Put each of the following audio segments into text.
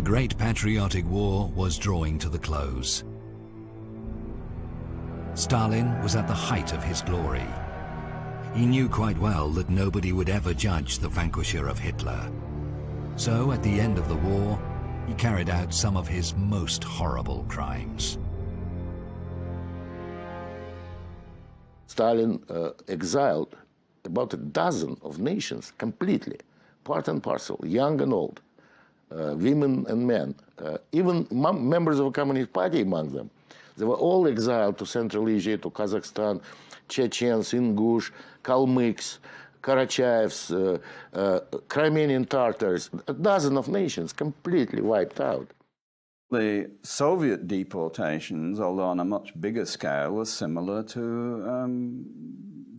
Great Patriotic War was drawing to the close. Stalin was at the height of his glory. He knew quite well that nobody would ever judge the vanquisher of Hitler. So, at the end of the war, he carried out some of his most horrible crimes. Stalin exiled about a dozen of nations completely, part and parcel, young and old, women and men, even members of the Communist Party among them. They were all exiled to Central Asia, to Kazakhstan, Chechens, Ingush, Kalmyks, Karachayevs, Crimean Tatars, a dozen of nations completely wiped out. The Soviet deportations, although on a much bigger scale, were similar to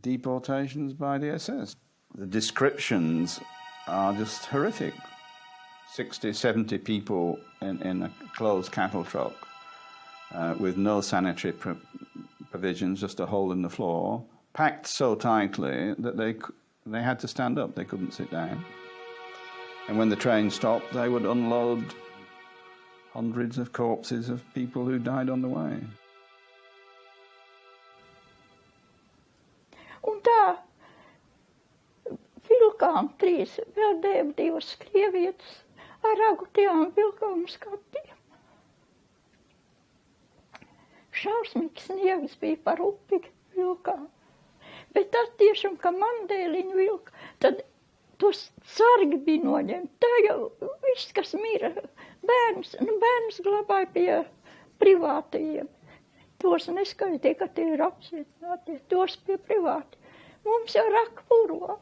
deportations by the SS. The descriptions are just horrific. 60, 70 people in a closed cattle truck with no sanitary provisions, just a hole in the floor, packed so tightly that they had to stand up, they couldn't sit down. And when the train stopped, they would unload hundreds of corpses of people who died on the way. Un tā vilkām trīs, vēl divas krievietes ar ragutiem vilkām skatiem. Šausmīgs sniegs bija par upi vilkām. Bet tas tiešām, ka man dēliņu vilka, tad tos sargi bija noņemti. Tā jau viss, kas mira, bērns glabāja pie privātajiem. Tos neskaitīja, ka tie ir apcietinātie, tos pie privāti. Mums jau raka purvā.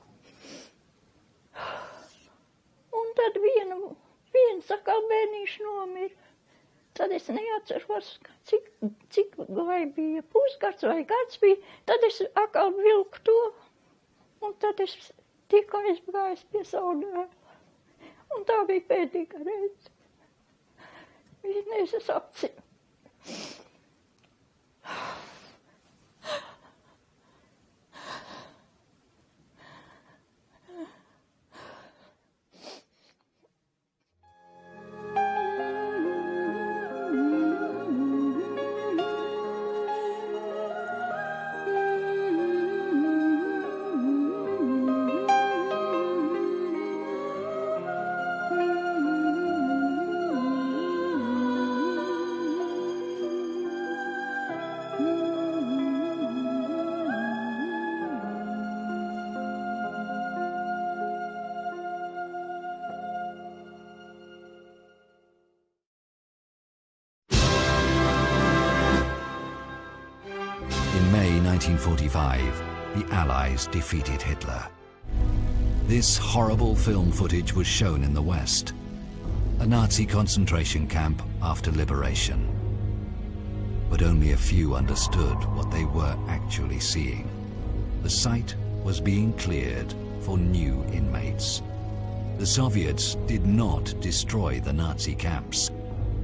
Un tad viens atkal bērnīši nomira. Tad es neatceros, cik vai bija pusgads vai gads bija. Tad es atkal vilku to, un tad es tiku aizgājis pie savu dēlu. Un tā bija pēdīga reize. Vienreiz es apcinu. In May 1945, the Allies defeated Hitler. This horrible film footage was shown in the West, a Nazi concentration camp after liberation. But only a few understood what they were actually seeing. The site was being cleared for new inmates. The Soviets did not destroy the Nazi camps.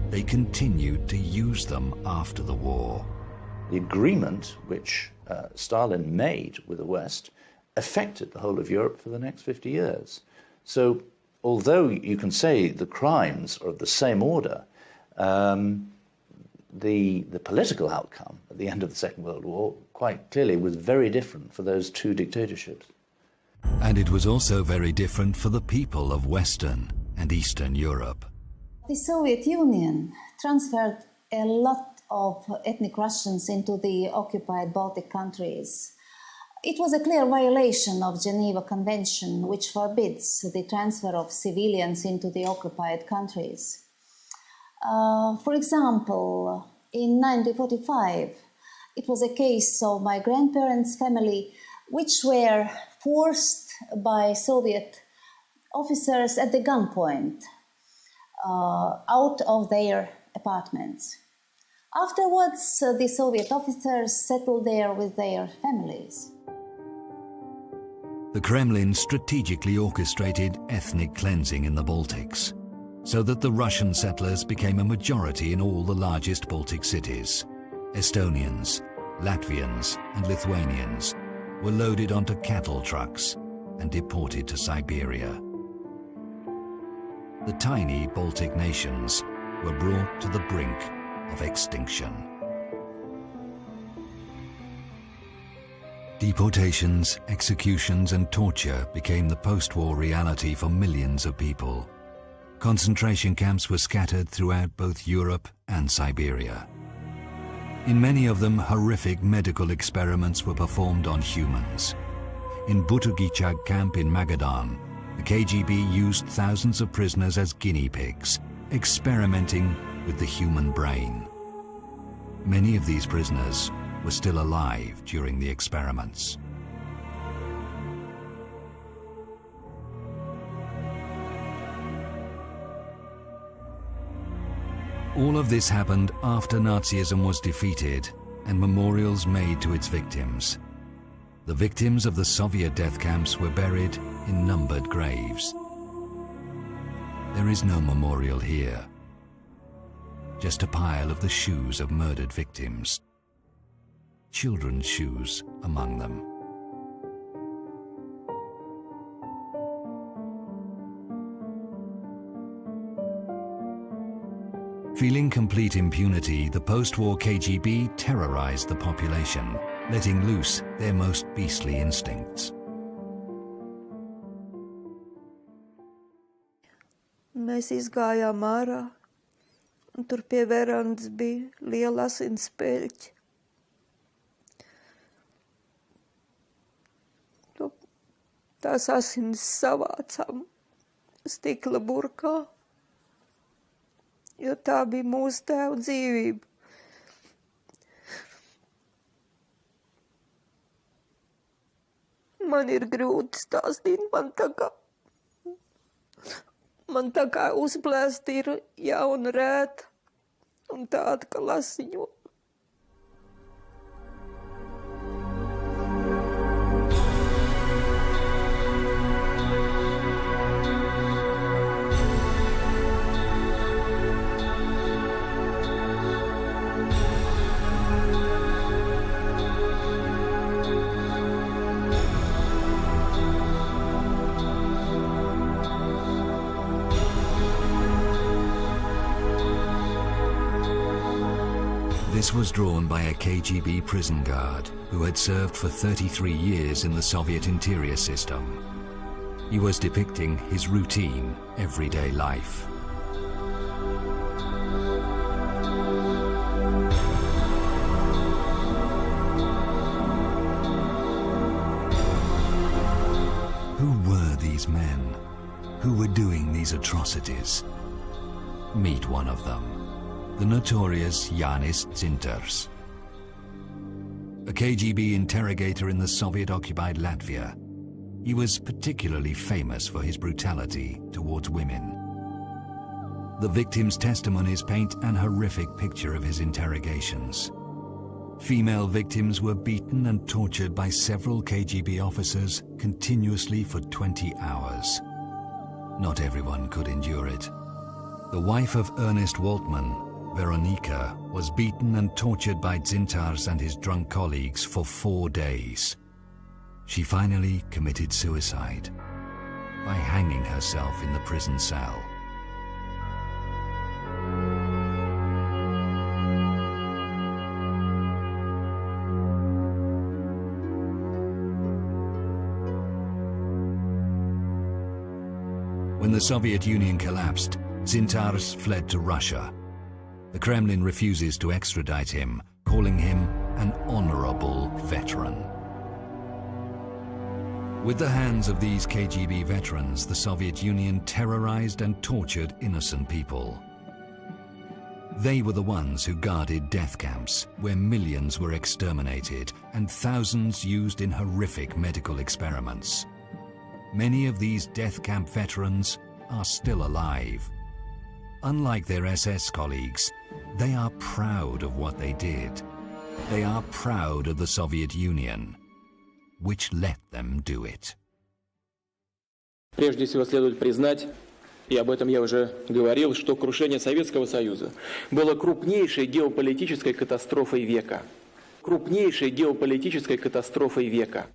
They continued to use them after the war. The agreement which Stalin made with the West affected the whole of Europe for the next 50 years. So although you can say the crimes are of the same order, the political outcome at the end of the Second World War quite clearly was very different for those two dictatorships. And it was also very different for the people of Western and Eastern Europe. The Soviet Union transferred a lot of ethnic Russians into the occupied Baltic countries. It was a clear violation of Geneva Convention, which forbids the transfer of civilians into the occupied countries. For example, in 1945, it was a case of my grandparents' family, which were forced by Soviet officers at the gunpoint out of their apartments. Afterwards, the Soviet officers settled there with their families. The Kremlin strategically orchestrated ethnic cleansing in the Baltics, so that the Russian settlers became a majority in all the largest Baltic cities. Estonians, Latvians, and Lithuanians were loaded onto cattle trucks and deported to Siberia. the tiny Baltic nations were brought to the brink of extinction. Deportations, executions, and torture became the post-war reality for millions of people. Concentration camps were scattered throughout both Europe and Siberia. In many of them, horrific medical experiments were performed on humans. In Butugichag camp in Magadan, the KGB used thousands of prisoners as guinea pigs, experimenting with the human brain. Many of these prisoners were still alive during the experiments. All of this happened after Nazism was defeated and memorials made to its victims. The victims of the Soviet death camps were buried in numbered graves. There is no memorial here, just a pile of the shoes of murdered victims, children's shoes among them. Feeling complete impunity, the post-war KGB terrorized the population, letting loose their most beastly instincts. Mēs izgājām ārā, un tur pie verandas bija liela asinspeļķe. Tās asinis savācām stikla burkā, jo tā bija mūsu tēva dzīvība. Man ir grūti stāstīt, man tā kā uzplēst ir jauna rēta un tāda, ka lasiņo. This was drawn by a KGB prison guard who had served for 33 years in the Soviet interior system. He was depicting his routine, everyday life. Who were these men? Who were doing these atrocities? Meet one of them. The notorious Yanis Dzintars. A KGB interrogator in the Soviet-occupied Latvia, he was particularly famous for his brutality towards women. The victims' testimonies paint an horrific picture of his interrogations. Female victims were beaten and tortured by several KGB officers continuously for 20 hours. Not everyone could endure it. The wife of Ernest Waltman, Veronika, was beaten and tortured by Dzintars and his drunk colleagues for 4 days. She finally committed suicide by hanging herself in the prison cell. When the Soviet Union collapsed, Dzintars fled to Russia. The Kremlin refuses to extradite him, calling him an honorable veteran. With the hands of these KGB veterans, the Soviet Union terrorized and tortured innocent people. They were the ones who guarded death camps, where millions were exterminated and thousands used in horrific medical experiments. Many of these death camp veterans are still alive. Unlike their SS colleagues, they are proud of what they did. They are proud of the Soviet Union, which let them do it. Прежде всего следует признать, и об этом я уже говорил, что крушение Советского Союза было крупнейшей геополитической катастрофой века. Крупнейшей геополитической катастрофой века.